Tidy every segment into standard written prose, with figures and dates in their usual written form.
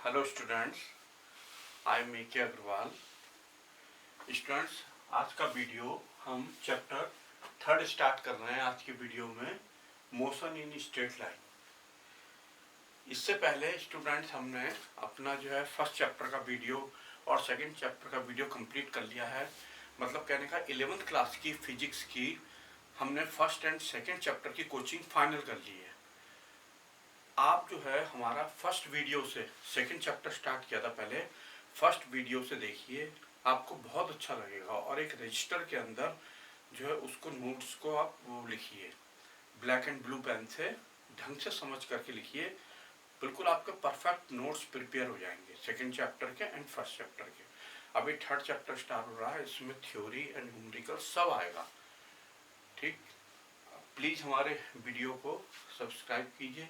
Hello students, I am A K. Agarwal. Students, आज का video हम चैप्टर 3 स्टार्ट कर रहे हैं। आज के वीडियो में मोशन इन स्ट्रेट लाइन। इससे पहले स्टूडेंट्स हमने अपना जो है फर्स्ट चैप्टर का वीडियो और सेकंड चैप्टर का वीडियो कंप्लीट कर लिया है। मतलब कहने का 11th क्लास की फिजिक्स की हमने फर्स्ट एंड सेकंड चैप्टर की कोचिंग फाइनल कर ली है। आप जो है हमारा फर्स्ट वीडियो से सेकंड चैप्टर स्टार्ट किया था, पहले फर्स्ट वीडियो से देखिए, आपको बहुत अच्छा लगेगा। और एक रजिस्टर के अंदर जो है उसको नोट्स को आप वो लिखिए, ब्लैक एंड ब्लू पेन से ढंग से समझ करके लिखिए। बिल्कुल आपके परफेक्ट नोट्स प्रिपेयर हो जाएंगे सेकंड चैप्टर के एंड फर्स्ट चैप्टर के। अभी थर्ड चैप्टर स्टार्ट हो रहा है, इसमें थ्योरी एंड न्यूमेरिकल सब आएगा। ठीक, प्लीज़ हमारे वीडियो को सब्सक्राइब कीजिए,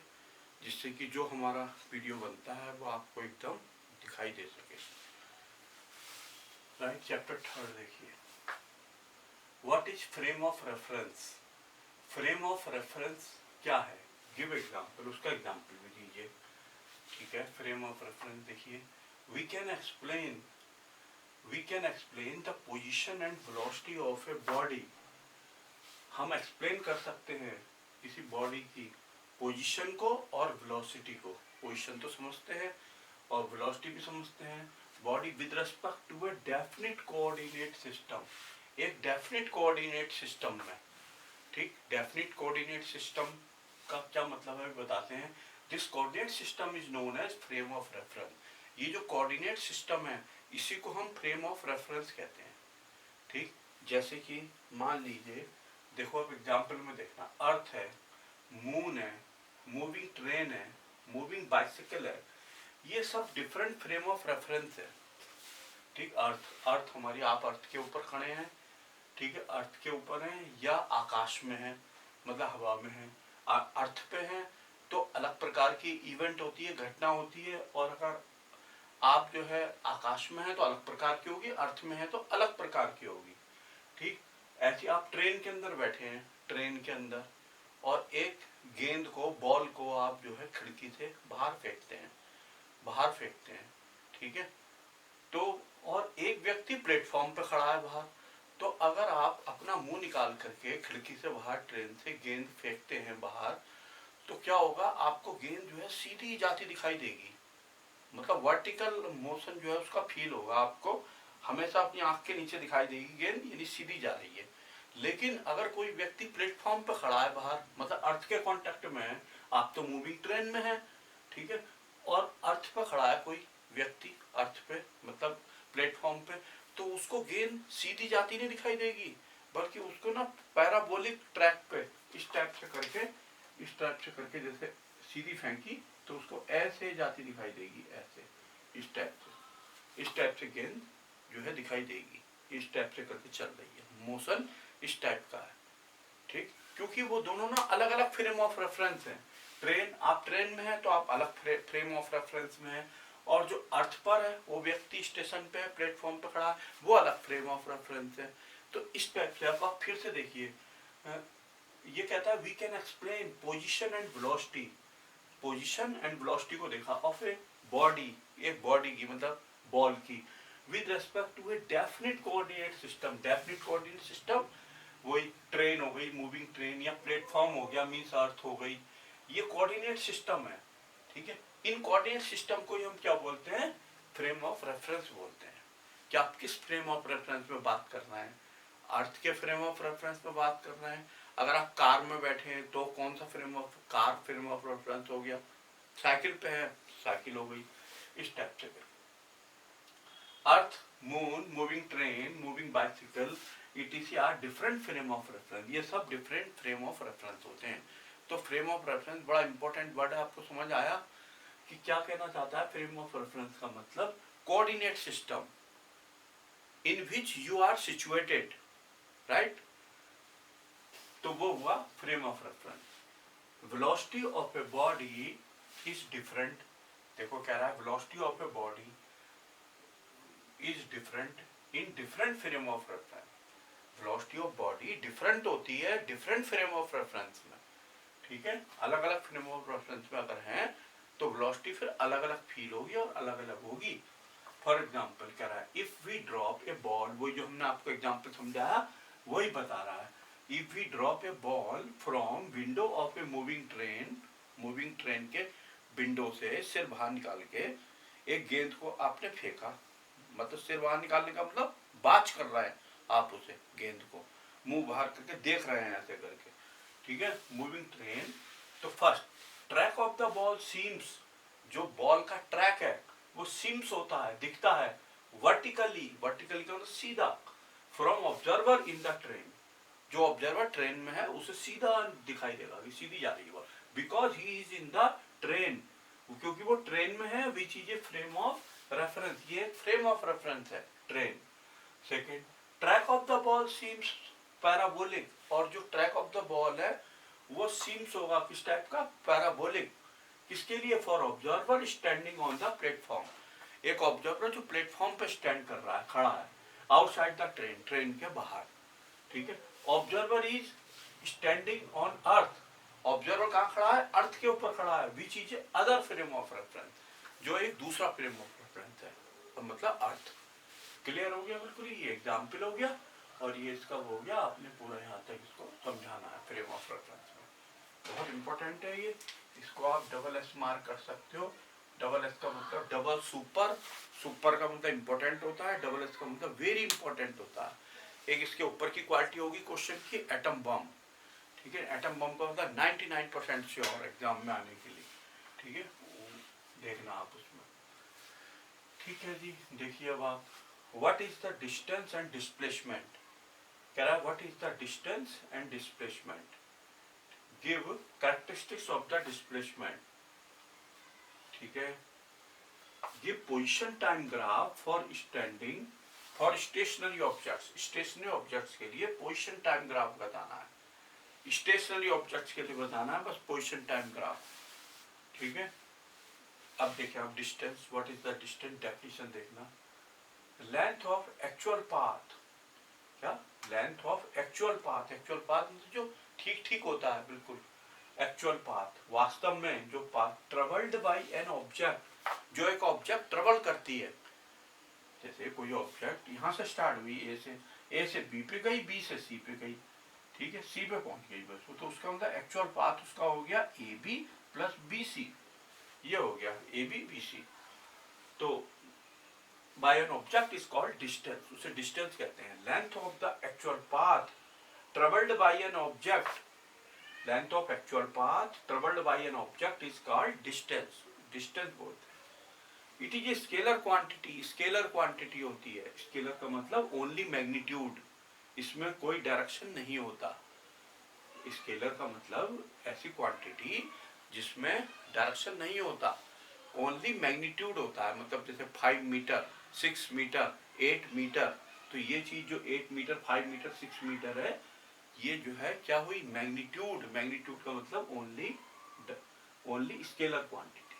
जिससे कि जो हमारा वीडियो बनता है वो आपको एकदम दिखाई दे सके। राइट, चैप्टर 3 देखिए, what is frame of reference. Frame of reference क्या है, गिव एग्जांपल, उसका एग्जांपल भी दीजिए। ठीक है, फ्रेम ऑफ रेफरेंस देखिए, we can explain the position and velocity of a body. हम एक्सप्लेन कर सकते हैं किसी बॉडी की पोजीशन को और वेलोसिटी को। पोजीशन तो समझते हैं और वेलोसिटी भी समझते हैं। Body with respect to a definite coordinate system, एक डेफिनिट कोऑर्डिनेट सिस्टम में। ठीक, डेफिनिट कोऑर्डिनेट सिस्टम का क्या मतलब है बताते हैं। This coordinate system is known as frame of reference. ये जो कोऑर्डिनेट सिस्टम है इसी को हम फ्रेम ऑफ रेफरेंस कहते हैं। ठीक, जैसे कि मान लीजिए, देखो अब एग्जाम्पल में देखना, अर्थ है, मून है, मूविंग ट्रेन है, मूविंग बाइसिकल है, ये सब डिफरेंट फ्रेम ऑफ रेफरेंस है। ठीक, अर्थ हमारी, आप अर्थ के ऊपर खड़े हैं, ठीक है, अर्थ के ऊपर हैं या आकाश में हैं, मतलब हवा में हैं। अर्थ पे हैं तो अलग प्रकार की इवेंट होती है, घटना होती है। और अगर आप जो है आकाश में हैं तो अलग प्रकार की होगी, अर्थ में है तो अलग प्रकार की होगी। ठीक, ऐसे आप ट्रेन के अंदर बैठे हैं, ट्रेन के अंदर, और एक गेंद को, बॉल को आप जो है खिड़की से बाहर फेंकते हैं, ठीक है। तो और एक व्यक्ति प्लेटफॉर्म पे खड़ा है बाहर, तो अगर आप अपना मुंह निकाल करके खिड़की से बाहर ट्रेन से गेंद फेंकते हैं बाहर, तो क्या होगा, आपको गेंद जो है सीधी जाती दिखाई देगी। मतलब वर्टिकल मोशन जो है उसका फील होगा आपको, हमेशा अपनी आंख के नीचे दिखाई देगी गेंद, यानी सीधी जा रही है। लेकिन अगर कोई व्यक्ति प्लेटफॉर्म पे खड़ा है बाहर, मतलब अर्थ के कांटेक्ट में है, आप तो मूविंग ट्रेन में है, ठीक है, और अर्थ पे खड़ा है कोई व्यक्ति, अर्थ पे मतलब प्लेटफॉर्म पे, तो उसको गेंद सीधी जाती नहीं दिखाई देगी, बल्कि उसको ना पैराबोलिक ट्रैक पे इस टाइप से करके जैसे सीधी फेंकी तो उसको ऐसे जाती दिखाई देगी, ऐसे इस टाइप से गेंद जो है दिखाई देगी, इस टाइप से करके चल रही है, मोशन इस टाइप का है। ठीक, क्योंकि वो दोनों ना अलग अलग फ्रेम ऑफ रेफरेंस हैं। ट्रेन, आप ट्रेन में है तो आप अलग फ्रेम ऑफ रेफरेंस में है, और जो अर्थ पर है वो व्यक्ति स्टेशन पे है, प्लेटफॉर्म पे खड़ा है, वो अलग फ्रेम ऑफ रेफरेंस है। तो इस टाइप से आप फिर से देखिए, ये कहता है we can explain position and velocity. Position and velocity को देखा ऑफ ए बॉडी, एक बॉडी की मतलब बॉल की, with respect to a definite coordinate system. Definite coordinate system वही ट्रेन हो गई, मूविंग ट्रेन, या प्लेटफॉर्म हो गया, मीन्स अर्थ हो गई, ये कोऑर्डिनेट सिस्टम है। ठीक है, इन कोऑर्डिनेट सिस्टम को हम क्या बोलते हैं, फ्रेम ऑफ रेफरेंस बोलते हैं। कि आप किस फ्रेम ऑफ रेफरेंस में बात कर रहे हैं, अर्थ के फ्रेम ऑफ रेफरेंस में बात कर रहे हैं। अगर आप कार में बैठे हैं तो कौन सा फ्रेम ऑफ रेफरेंस हो गया, साइकिल पे है, साइकिल हो गई, इस टाइप से। Earth, moon, moving train, moving bicycle, etc are different frame of reference. ये सब डिफरेंट फ्रेम ऑफ रेफरेंस होते हैं। तो फ्रेम ऑफ रेफरेंस बड़ा इंपॉर्टेंट वर्ड है, आपको समझ आया कि क्या कहना चाहता है। फ्रेम ऑफ रेफरेंस का मतलब coordinate system in which you are situated, right. तो वो हुआ frame of reference. Velocity of a body is different. देखो कह रहा है velocity of a body is different in different frame of reference. Velocity of body different होती है different frame of reference में। ठीक है, अलग अलग फ्रेम ऑफ रेफरेंस में अगर हैं तो वेलोसिटी फिर अलग अलग फील होगी और अलग अलग होगी। फॉर एग्जाम्पल कह रहा है if we drop a ball, वही जो हमने आपको एग्जाम्पल समझाया वही बता रहा है। If we drop a ball from window of a moving train के विंडो से सिर बाहर निकाल के एक गेंद को आपने फेंका, मतलब सिर बाहर निकालने का मतलब बाज कर रहा है आप उसे, गेंद को मुंह बाहर करके देख रहे हैं ऐसे करके, ठीक है, मूविंग ट्रेन। तो first track of the ball seems, जो बॉल का ट्रैक है वो सीम्स होता है, दिखता है वर्टिकली का मतलब सीधा, from observer in the train, जो ऑब्जर्वर ट्रेन में है उसे सीधा दिखाई देगा कि सीधी जा रही है, because he is in the train, क्योंकि वो ट्रेन में है, which is a frame of reference, ये फ्रेम ऑफ रेफरेंस है train. Second track of the ball seems parabolic, और जो ट्रैक ऑफ द बॉल है वो सीम्स होगा किस टाइप का, पैराबोलिक, किसके लिए, for observer standing on the platform, एक ऑब्जर्वर जो प्लेटफॉर्म पे स्टैंड कर रहा है, खड़ा है आउटसाइड द ट्रेन, ट्रेन के बाहर, ठीक है। Observer is standing on earth, observer कहाँ खड़ा है, अर्थ के ऊपर खड़ा है, which is other frame of reference, जो एक दूसरा फ्रेम ऑफ रेफरेंस है, तो मतलब अर्थ। क्लियर हो गया बिल्कुल, ये एग्जाम्पल हो गया और ये इसका हो गया, आपने पूरा यहाँ तक इसको समझाना है फ्रेम ऑफ रेफरेंस में, बहुत इंपॉर्टेंट है ये, इसको आप डबल एस मार्क कर सकते हो। डबल एस का मतलब डबल सुपर, सुपर का मतलब इंपॉर्टेंट होता है, डबल एस का मतलब वेरी इंपॉर्टेंट होता है। एक इसके ऊपर की क्वालिटी होगी क्वेश्चन की, एटम बम, ठीक है, एटम बम का मतलब 99% श्योर एग्जाम में आने के लिए, ठीक है, देखना आप उसमें, ठीक है जी। देखिए अब आप, what is the distance and displacement, कह रहा है what is the distance and displacement, give characteristics of the displacement, ठीक है, give position time graph for standing for stationary objects, stationary objects के लिए पोजीशन टाइम ग्राफ बताना है, stationery objects के लिए बताना है बस पोजीशन टाइम ग्राफ, ठीक है। अब देखिए आप distance, what is the distance, definition देखना, लेंथ ऑफ एक्चुअल पाथ, क्या, length of actual path, actual path मतलब जो ठीक ठीक होता है बिल्कुल, एक्चुअल पाथ वास्तव में जो path travelled by an object, जो एक ऑब्जेक्ट ट्रेवल करती है, जैसे कोई ऑब्जेक्ट यहाँ से स्टार्ट हुई, ए से बी पे गई, बी से सी पे गई, ठीक है, सी पे पहुंच गई बस, तो उसका मतलब एक्चुअल पाथ उसका हो गया A B plus B C, ये हो गया ए बी बी सी। तो by an object is called distance, उसे डिस्टेंस कहते हैं। Length of the actual path travelled by an object, length of actual path travelled by an object is called distance, distance बोलते हैं। It is a scalar quantity, scalar quantity होती है, scalar का मतलब only magnitude, इसमें कोई direction नहीं होता, स्केलर का मतलब ऐसी क्वांटिटी जिसमें डायरेक्शन नहीं होता, ओनली मैग्नीट्यूड होता है, मतलब जैसे 5 मीटर 6 मीटर 8 मीटर, तो ये चीज जो 8 मीटर 5 मीटर 6 मीटर है, ये जो है क्या हुई, मैग्नीट्यूड, मैग्नीट्यूड का मतलब ओनली स्केलर क्वांटिटी,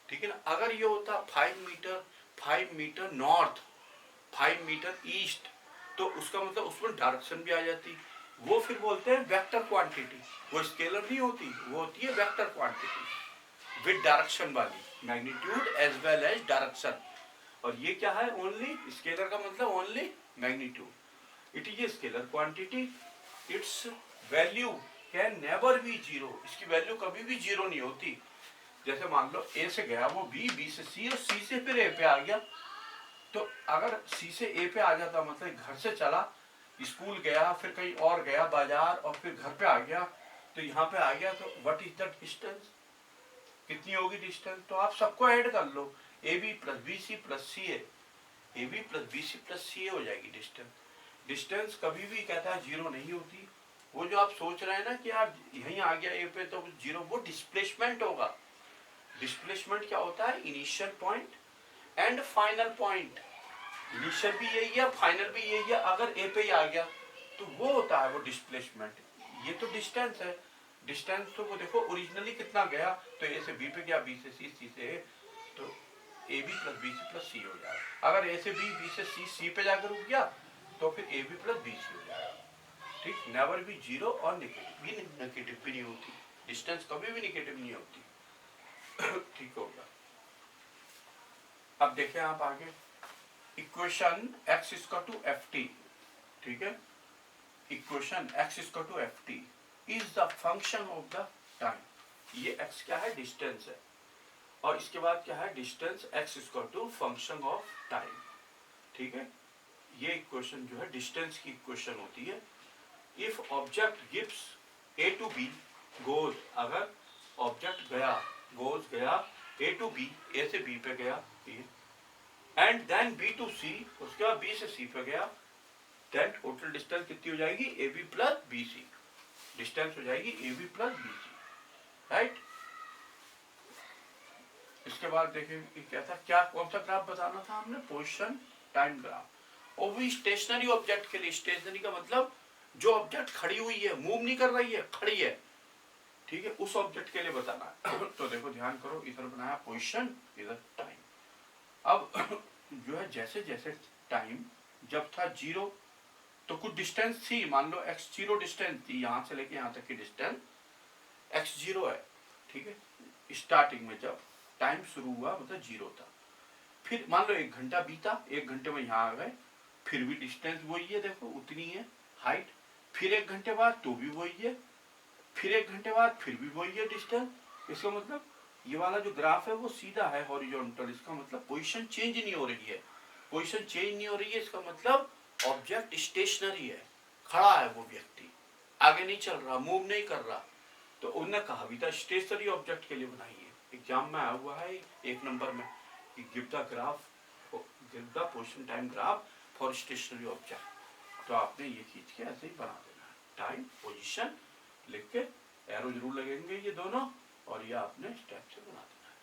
ठीक है ना। अगर ये होता 5 मीटर नॉर्थ 5 मीटर ईस्ट, तो उसका मतलब उसमें डायरेक्शन भी आ जाती, वो फिर बोलते हैं वेक्टर क्वांटिटी, वो स्केलर नहीं होती, वो होती है वेक्टर क्वांटिटी विद डायरेक्शन वाली, magnitude as well as direction. और ये क्या है, ओनली स्केलर का मतलब only magnitude, it is a scalar quantity, it's value can never be zero, इसकी वैल्यू कभी भी जीरो नहीं होती। जैसे मान लो ए से गया वो बी, बी से सी और सी से फिर ए पे आ गया, तो अगर सी से ए पे आ जाता मतलब घर से चला, स्कूल गया, फिर कहीं और गया बाजार, और फिर घर पे आ गया, तो यहाँ पे आ गया, तो व्हाट इज द डिस्टेंस, कितनी होगी डिस्टेंस, तो आप सबको ऐड कर लो, A B plus B C plus C A B plus B C plus C A हो जाएगी डिस्टेंस। डिस्टेंस कभी भी कहता है जीरो नहीं होती, वो जो आप सोच रहे हैं ना कि आप यहीं आ गया ए पे तो जीरो, वो डिस्प्लेसमेंट होगा। डिस्प्लेसमेंट क्या होता है, initial point and final point, initial भी यही है फाइनल भी यही है, अगर ए पे ही आ गया तो वो होता है वो डिस्प्लेसमेंट। ये तो डिस्टेंस है, डिस्टेंस तो वो देखो ओरिजिनली कितना गया, तो ए से बी पे गया, बी से सी, सी से ए, तो A B plus B C plus C हो जाएगा। अगर ए से बी, बी से सी, सी पे जाकर रुक गया तो फिर A B plus B C हो जाएगा, ठीक, नेवर भी जीरो और नेगेटिव भी नहीं होती, डिस्टेंस कभी भी नेगेटिव नहीं होती। ठीक हो गया। अब देखें आप आगे equation x equal to F T, ठीक है, equation x equal to F T is the function of the time. ये x क्या है, डिस्टेंस है, और इसके बाद क्या है, distance x equal to function of time, ठीक है। ये इक्वेशन जो है डिस्टेंस की इक्वेशन होती है। If object gives a to b goes, अगर ऑब्जेक्ट गया, गोज गया a टू b, a से b पे गया, and then b to c, उसके बाद b से c पे गया, देन टोटल डिस्टेंस कितनी हो जाएगी, ab प्लस bc, डिस्टेंस हो जाएगी ab प्लस bc, राइट। इसके बाद देखें क्या था, क्या कौन सा ग्राफ बताना था हमने, पोजीशन टाइम ग्राफ। और भी स्टेशनरी ऑब्जेक्ट के लिए, स्टेशनरी का मतलब जो ऑब्जेक्ट खड़ी हुई है, मूव नहीं कर रही है, खड़ी है, ठीक है, उस ऑब्जेक्ट के लिए बताना है। तो देखो ध्यान करो, इधर बनाया पोजीशन, इधर टाइम। अब जो है जैसे जैसे टाइम जब था 0 तो कुछ डिस्टेंस थी, मान लो x0 डिस्टेंस थी, यहां से लेके यहां तक की डिस्टेंस x0 है, ठीक है। स्टार्टिंग में जब टाइम शुरू हुआ मतलब 0 था, फिर मान लो 1 घंटा बीता, 1 घंटे में यहाँ आ गए, फिर भी डिस्टेंस वही है, देखो उतनी है हाइट, फिर 1 घंटे बाद तो भी वही है, फिर 1 घंटे बाद फिर भी वही है डिस्टेंस। इसका मतलब ये वाला जो ग्राफ है वो सीधा है, हॉरिजॉन्टल, इसका मतलब पोजीशन चेंज नहीं हो रही है, पोजीशन चेंज नहीं हो रही है, इसका मतलब ऑब्जेक्ट स्टेशनरी है, खड़ा है वो व्यक्ति, आगे नहीं चल रहा, मूव नहीं कर रहा। तो उन्होंने कहा भी था स्टेशनरी ऑब्जेक्ट के लिए बनाइए, एग्जाम में आया हुआ है 1 नंबर में, give the graph, give the position time graph for stationary object. तो आपने ये खींच के ऐसे ही बना देना है, टाइम पोजीशन लिख के, एरो जरूर लगेंगे ये दोनों, और ये आपने स्टेप से बना देना है,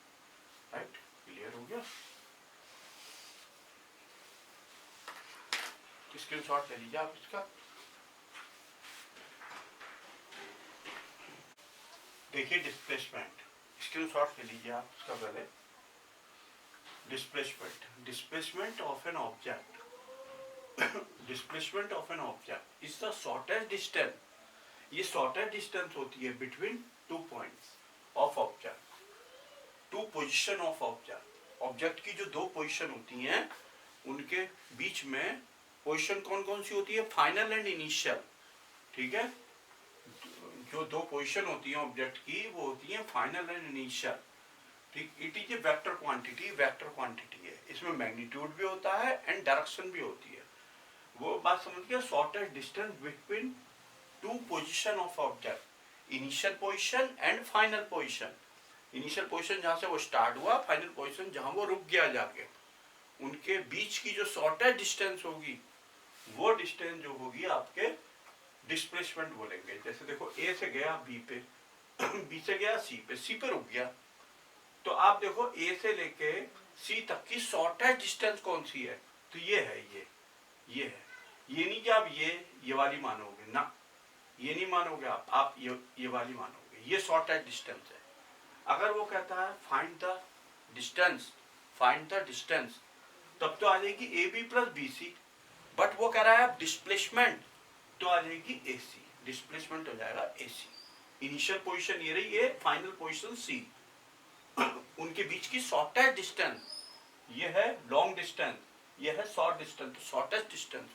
राइट। क्लियर हो गया, स्क्रीनशॉट ले लीजिए आप इसका। देखिए डिस्प्लेसमेंट, स्क्रीनशॉट ले लीजिए आप इसका पहले। Displacement, displacement of an object, displacement of N object is the shortest distance, ये शॉर्टेस्ट डिस्टेंस होती है between 2 points of object, 2 position of object. Object की जो 2 पोजीशन होती हैं उनके बीच में पोजीशन कौन कौन सी होती है, फाइनल एंड इनिशियल, ठीक है। जो 2 पोजीशन होती है ऑब्जेक्ट की वो होती है फाइनल एंड इनिशियल, ठीक। It is A vector quantity, vector quantity है, इसमें मैग्नीट्यूड भी होता है एंड डायरेक्शन भी होती है। वो बात समझ गया, shortest distance between 2 position of object, initial position and final position. Initial position जहां से वो स्टार्ट हुआ, फाइनल पोजीशन जहां वो रुक गया जाके, उनके बीच की जो शॉर्टेस्ट डिस्टेंस होगी वो डिस्टेंस जो होगी आपके डिस्प्लेसमेंट बोलेंगे। जैसे देखो ए से गया बी पे, बी से गया सी पे, सी पे रुक गया, तो आप देखो ए से लेके सी तक की शॉर्टेस्ट डिस्टेंस कौन सी है, तो ये है, ये है। ये नहीं कि आप ये वाली मानोगे ना, ये नहीं मानोगे आप ये वाली मानोगे, ये शॉर्टेस्ट डिस्टेंस है। अगर वो कहता है find the distance, find the distance, तब तो आ जाएगी A B plus B C, but वो कह रहा है डिस्प्लेसमेंट, तो आ जाएगी ए सी, डिस्प्लेसमेंट हो जाएगा ए सी। इनिशियल पोजीशन ये रही है, फाइनल पोजीशन सी, उनके बीच की शॉर्टेस्ट डिस्टेंस ये है, लॉन्ग डिस्टेंस ये है, शॉर्ट डिस्टेंस, तो शॉर्टेस्ट डिस्टेंस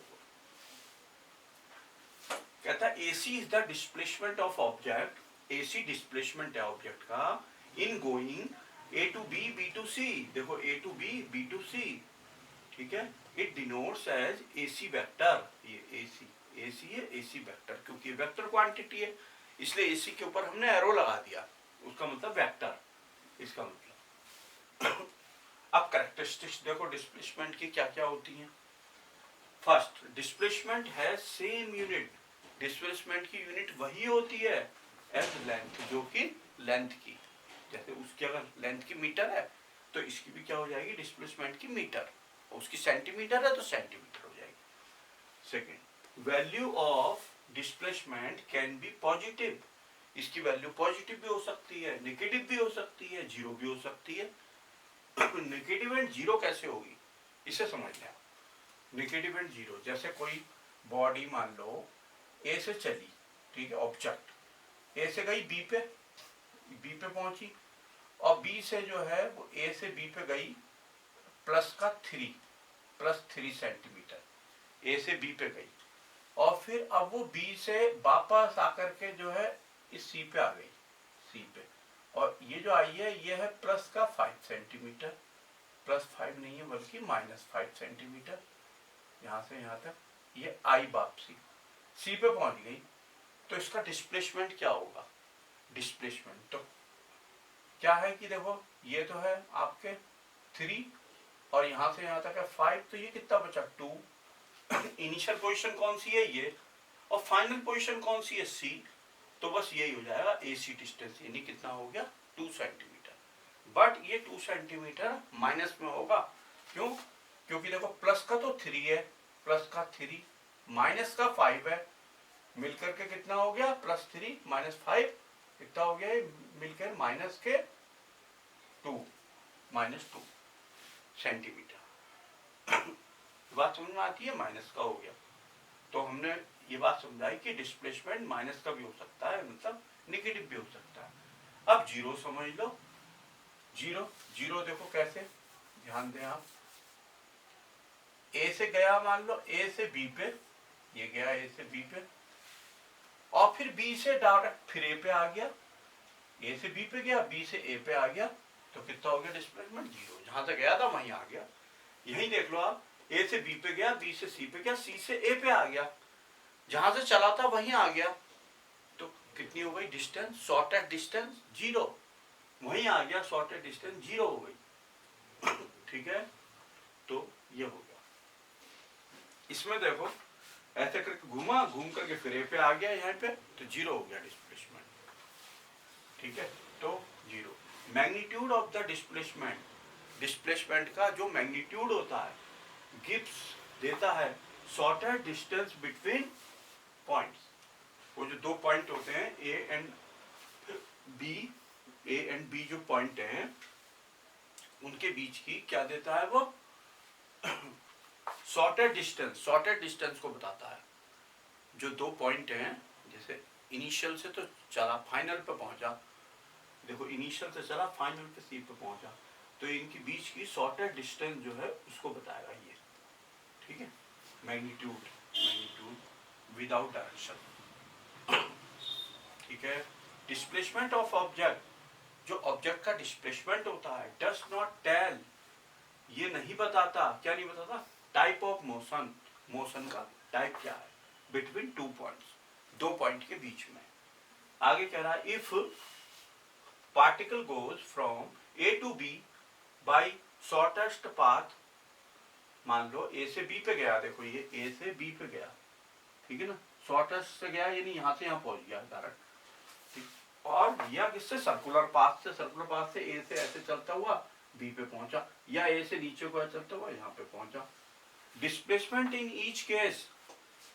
कहता है AC is the displacement of object, AC displacement है ऑब्जेक्ट का in going A to B, B to C, देखो A to B, B to C, ठीक है। It denotes as AC vector, ये AC है, AC vector, क्योंकि vector quantity है इसलिए AC के ऊपर हमने एरो लगा दिया, उसका मतलब वेक्टर, इसका मतलब। अब कैरेक्टरिस्टिक्स देखो डिस्प्लेसमेंट की क्या क्या होती हैं। फर्स्ट, डिस्प्लेसमेंट है सेम यूनिट, डिस्प्लेसमेंट की यूनिट वही होती है एज लेंथ, जो कि लेंथ की, जैसे उसकी अगर लेंथ की मीटर है तो इसकी भी क्या हो जाएगी, डिस्प्लेसमेंट की मीटर, उसकी सेंटीमीटर है तो सेंटीमीटर हो जाएगी। Second, value of displacement can be positive, इसकी वैल्यू पॉजिटिव भी हो सकती है, नेगेटिव भी हो सकती है, जीरो भी हो सकती है। नेगेटिव एंड जीरो कैसे होगी इसे समझ लें। नेगेटिव एंड जीरो, जैसे कोई बॉडी मान लो ए से चली, ठीक है, ऑब्जेक्ट ए से गई बी पे पहुंची, और बी से जो है वो ए से बी पे गई प्लस 3 सेंटीमीटर ए से बी पे गई, और फिर अब वो बी से वापस आकर के जो है इस सी पे आ गई, सी पे, और ये जो आई है ये है प्लस का 5 सेंटीमीटर, प्लस 5 नहीं है बल्कि -5 सेंटीमीटर, यहाँ से यहाँ तक ये आई वापसी सी पे पहुंच गई। तो इसका डिस्प्लेसमेंट क्या होगा? डिस्प्लेसमेंट तो क्या है कि देखो ये तो है आपके 3 और यहाँ से यहाँ तक है 5, तो ये कितना बचा 2। इनिशियल पोजीशन कौन सी है ये, और फाइनल पोजीशन कौन सी है सी, तो बस यही हो जाएगा AC डिस्टेंस, यानी कितना हो गया 2 सेंटीमीटर। बट ये 2 सेंटीमीटर माइनस में होगा, क्यों? क्योंकि देखो प्लस का तो 3 है, प्लस का 3 माइनस का 5 है, मिलकर के कितना हो गया +3 -5 कितना हो गया मिलकर -2 सेंटीमीटर। बात समझ में आती है? माइनस का हो गया, तो हमने ये बात समझाई कि डिस्प्लेसमेंट माइनस का भी हो सकता है, मतलब नेगेटिव भी हो सकता है। अब जीरो समझ लो, जीरो देखो कैसे, ध्यान दें आप, ए से गया, मान लो ए से बी पे, ये गया ए से बी पे, और फिर बी से डायरेक्ट फिर ए पे आ गया, ए से बी पे गया, बी से ए पे आ गया, तो कितना हो गया डिस्प्लेसमेंट 0, जहां तक गया था वहीं आ गया। यही देख लो आप, ए से बी पे गया, बी से सी पे गया, सी से ए पे आ गया, जहां से चला था वहीं आ गया, तो कितनी हो गई डिस्टेंस, शॉर्टेस्ट डिस्टेंस 0, वहीं आ गया, शॉर्टेस्ट डिस्टेंस 0 हो गई। ठीक है, तो ये हो गया। इसमें देखो ऐसे करके घूमा, घूम करके फिर ए पे आ गया यहाँ पे, तो 0 हो गया डिस्प्लेसमेंट। ठीक है, तो 0। Magnitude of the displacement, displacement का जो मैग्नीट्यूड होता है गिव्स देता है शॉर्टर डिस्टेंस बिटवीन पॉइंट्स। वो जो दो पॉइंट होते हैं ए एंड बी जो पॉइंट हैं उनके बीच की क्या देता है वो शॉर्टर डिस्टेंस को बताता है। जो दो पॉइंट हैं, जैसे इनिशियल से तो चला फाइनल पे पहुंचा, देखो इनिशियल से चला फाइनल पे सी पे पहुंचा, तो इनके बीच की शॉर्टर डिस्टेंस जो है उसको बताएगा ये। ठीक है, मैग्नीट्यूड विदाउट डायरेक्शन। ठीक है, डिस्प्लेसमेंट ऑफ ऑब्जेक्ट, जो ऑब्जेक्ट का डिस्प्लेसमेंट होता है डज नॉट टेल, ये नहीं बताता, क्या नहीं बताता, टाइप ऑफ मोशन, मोशन का टाइप क्या है बिटवीन 2 पॉइंट्स, 2 पॉइंट के बीच में। आगे कह रहा है if particle goes from A to B by shortest path, मान लो ए से बी पे गया, देखो ये ए से बी पे गया, ठीक है ना, शॉर्टेस्ट से गया यानी यहाँ से यहाँ पहुंच गया डायरेक्ट, और या किससे, सर्कुलर पाथ से ए से ऐसे चलता हुआ बी पे पहुंचा, या ए से नीचे को चलता हुआ यहाँ पे पहुंचा। डिस्प्लेसमेंट इन ईच केस,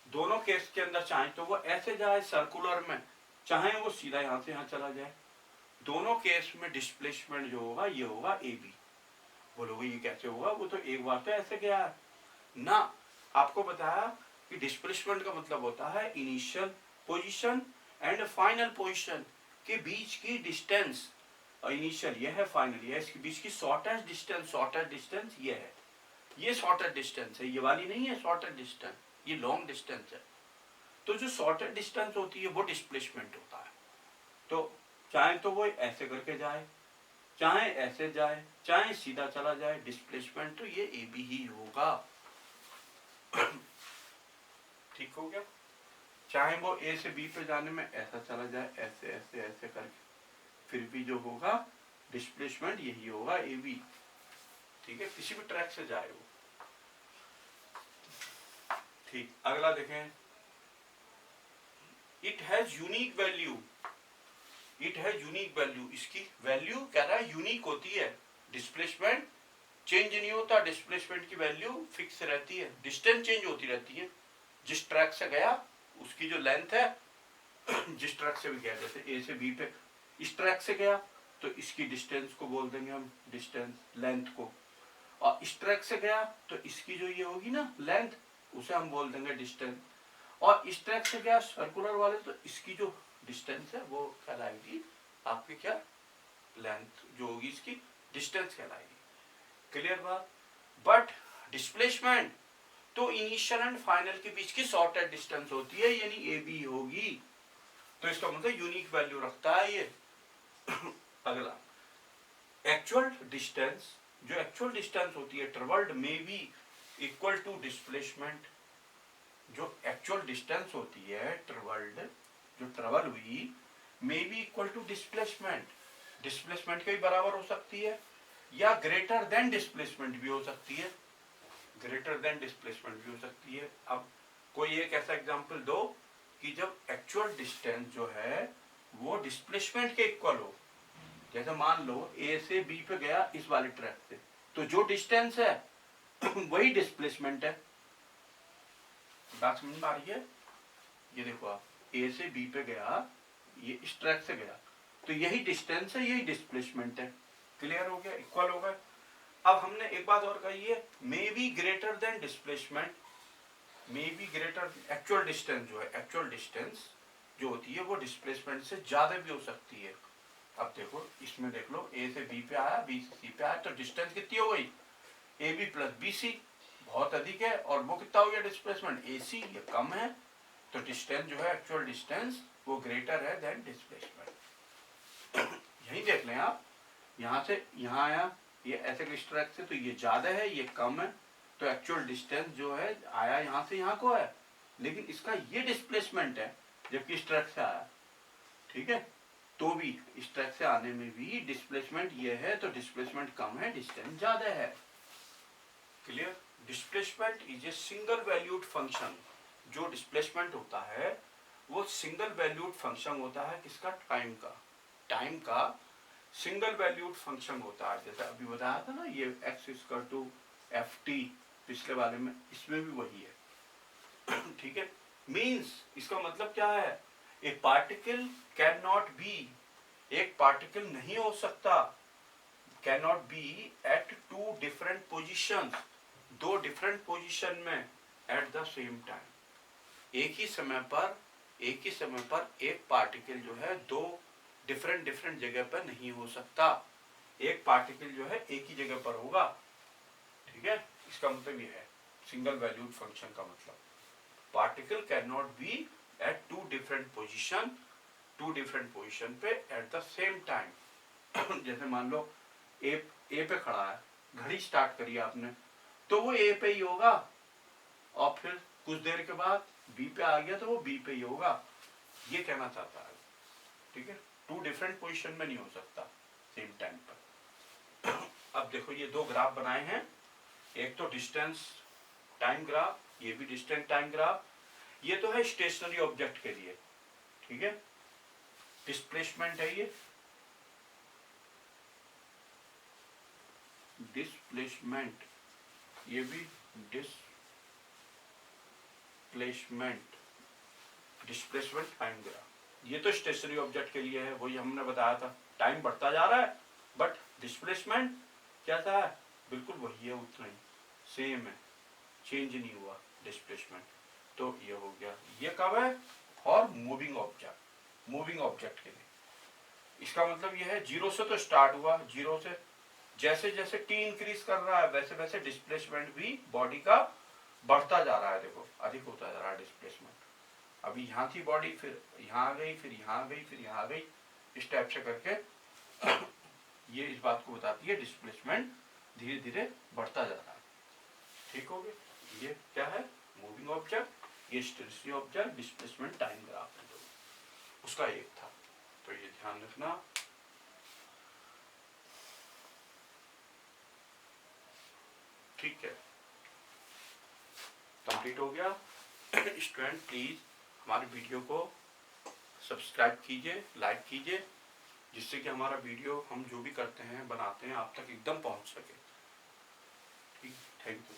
दोनों केस के अंदर चाहे तो वो ऐसे जाए सर्कुलर में, चाहे वो सीधा यहाँ से यहाँ चला जाए, दोनों केस में डिस्प्लेसमेंट जो होगा ये होगा ए बी। बोलोगे ये कैसे होगा, वो तो एक बार तो ऐसे गया है ना। आपको बताया कि डिस्प्लेसमेंट का मतलब होता है initial position and final position के बीच की डिस्टेंस, और इनिशियल ये है, फाइनल ये है, इसके बीच की शॉर्टेस्ट डिस्टेंस ये है, ये शॉर्टेस्ट डिस्टेंस है, ये वाली नहीं है शॉर्टेस्ट डिस्टेंस, ये लॉन्ग डिस्टेंस है। तो जो शॉर्टेस्ट डिस्टेंस होती है वो डिस्प्लेसमेंट होता है। तो चाहे तो वो ऐसे करके जाए, चाहे ऐसे जाए, चाहे सीधा चला जाए, डिस्प्लेसमेंट तो ये ए बी ही होगा। ठीक हो गया, चाहे वो ए से बी पे जाने में ऐसा चला जाए, ऐसे ऐसे ऐसे करके, फिर भी जो होगा डिस्प्लेसमेंट यही होगा ए बी। ठीक है, किसी भी ट्रैक से जाए वो। ठीक, अगला देखें, इट हैज यूनिक वैल्यू, इसकी वैल्यू कह रहा है यूनिक होती है, डिस्प्लेसमेंट चेंज नहीं होता, डिस्प्लेसमेंट की वैल्यू फिक्स रहती है, डिस्टेंस चेंज होती रहती है, जिस ट्रैक से गया उसकी जो लेंथ है, जिस ट्रैक से भी गया, जैसे ए से बी पे इस ट्रैक से गया तो इसकी डिस्टेंस को बोल देंगे हम डिस्टेंस, लेंथ को, और इस ट्रैक से गया तो इसकी जो ये होगी ना लेंथ, उसे हम बोल देंगे डिस्टेंस, और इस ट्रैक से गया सर्कुलर वाले तो इसकी जो डिस्टेंस है वो कहलाएगी आपकी क्या, लेंथ जो होगी इसकी डिस्टेंस कहलाएगी। क्लियर बात। बट डिस्प्लेसमेंट तो इनिशियल एंड फाइनल के बीच की शॉर्टेड डिस्टेंस होती है, यानी ए बी होगी, तो इसका मतलब यूनिक वैल्यू रखता है ये। अगला एक्चुअल डिस्टेंस, जो एक्चुअल डिस्टेंस होती है ट्रेवल्ड में बी इक्वल टू डिस्प्लेसमेंट। जो एक्चुअल डिस्टेंस होती है ट्रेवल्ड, जो ट्रेवल हुई, में be equal to displacement, displacement के भी बराबर हो सकती है या ग्रेटर देन डिस्प्लेसमेंट भी हो सकती है, ग्रेटर देन डिस्प्लेसमेंट भी हो सकती है। अब कोई एक ऐसा एग्जांपल दो कि जब एक्चुअल डिस्टेंस जो है वो डिस्प्लेसमेंट के इक्वल हो। जैसे मान लो ए से बी पे गया इस वाले ट्रैक से, तो जो डिस्टेंस है वही डिस्प्लेसमेंट है। बात समझ में आ रही है? ये देखो आप, ए से बी पे गया, ये इस ट्रैक से गया, तो यही डिस्टेंस है, यही डिस्प्लेसमेंट है। क्लियर हो गया, इक्वल हो गया। अब हमने एक बात और कही है, may be greater than displacement, may be greater, actual distance जो है, एक्चुअल डिस्टेंस जो होती है वो डिस्प्लेसमेंट से ज्यादा भी हो सकती है। अब देखो इसमें देख लो, ए से बी पे आया, बी से सी पे आया, तो डिस्टेंस कितनी हो गई, A B plus B C, बहुत अधिक है, और वो कितना हो गया डिस्प्लेसमेंट, ए सी, ये कम है, तो डिस्टेंस जो है, एक्चुअल डिस्टेंस वो ग्रेटर है देन डिस्प्लेसमेंट। यही देख लें आप, यहाँ से यहाँ आया, ये ऐसे इस ट्रैक से, तो ये ज्यादा है, ये कम है, तो एक्चुअल डिस्टेंस जो है आया यहाँ से यहाँ को है, लेकिन इसका ये डिस्प्लेसमेंट है, जबकि इस ट्रैक से आया। ठीक है, तो भी इस ट्रैक से आने में भी डिस्प्लेसमेंट ये है, तो डिस्प्लेसमेंट कम है, डिस्टेंस ज्यादा है। Clear. Displacement is a single valued function. जो डिस्प्लेसमेंट होता है वो सिंगल वैल्यूड फंक्शन होता है, किसका, टाइम का, टाइम का सिंगल वैल्यूड फंक्शन होता है। जैसे अभी बताया था ना, ये x equal to F T, पिछले वाले में, इसमें भी वही है। ठीक है, मीन्स इसका मतलब क्या है, a particle can not be, एक पार्टिकल नहीं हो सकता, can not be at two different position, दो डिफरेंट पोजिशन में एट द सेम टाइम। एक ही समय पर, एक ही समय पर एक पार्टिकल जो है दो डिफरेंट जगह पर नहीं हो सकता। एक पार्टिकल जो है एक ही जगह पर होगा। ठीक है, इसका मतलब ये है सिंगल वैल्यूड फंक्शन का मतलब, particle can not be at two different position पे एट द सेम टाइम। जैसे मान लो ए पे खड़ा है, घड़ी स्टार्ट करी आपने, तो वो ए पे ही होगा, और फिर कुछ देर के बाद बी पे आ गया तो वो बी पे ही होगा, ये कहना चाहता है। ठीक है, टू डिफरेंट पोजीशन में नहीं हो सकता सेम टाइम पर। अब देखो ये दो ग्राफ बनाए हैं, एक तो डिस्टेंस टाइम ग्राफ, ये भी डिस्टेंस टाइम ग्राफ। ये तो है स्टेशनरी ऑब्जेक्ट के लिए। ठीक है, डिस्प्लेसमेंट है ये, डिस्प्लेसमेंट, ये भी डिस्प्लेसमेंट, डिस्प्लेसमेंट टाइम ग्राफ। ये तो स्टेशनरी ऑब्जेक्ट के लिए है, वही हमने बताया था, टाइम बढ़ता जा रहा है, बट डिस्प्लेसमेंट कैसा है, बिल्कुल वही है, उतना ही सेम है, चेंज नहीं हुआ डिस्प्लेसमेंट। तो ये हो गया, ये कब है, और मूविंग ऑब्जेक्ट, मूविंग ऑब्जेक्ट के लिए। इसका मतलब ये है जीरो से तो स्टार्ट हुआ, जीरो से जैसे जैसे टी इंक्रीज कर रहा है वैसे वैसे डिस्प्लेसमेंट भी बॉडी का बढ़ता जा रहा है। देखो अधिक होता जा रहा है डिस्प्लेसमेंट। अभी यहाँ थी बॉडी, फिर यहाँ आ गई, फिर यहाँ आ गई, फिर यहाँ आ गई, इस टाइप से करके ये इस बात को बताती है डिस्प्लेसमेंट धीरे धीरे बढ़ता जा रहा है। ठीक हो गया, ये क्या है, मूविंग ऑब्जेक्ट, ये stationary object, displacement time graph है, उसका एक था, तो ये ध्यान रखना। ठीक है, कंप्लीट हो गया। स्टूडेंट प्लीज हमारे वीडियो को सब्सक्राइब कीजिए, लाइक कीजिए, जिससे कि हमारा वीडियो हम जो भी करते हैं बनाते हैं आप तक एकदम पहुंच सके। ठीक, थैंक यू।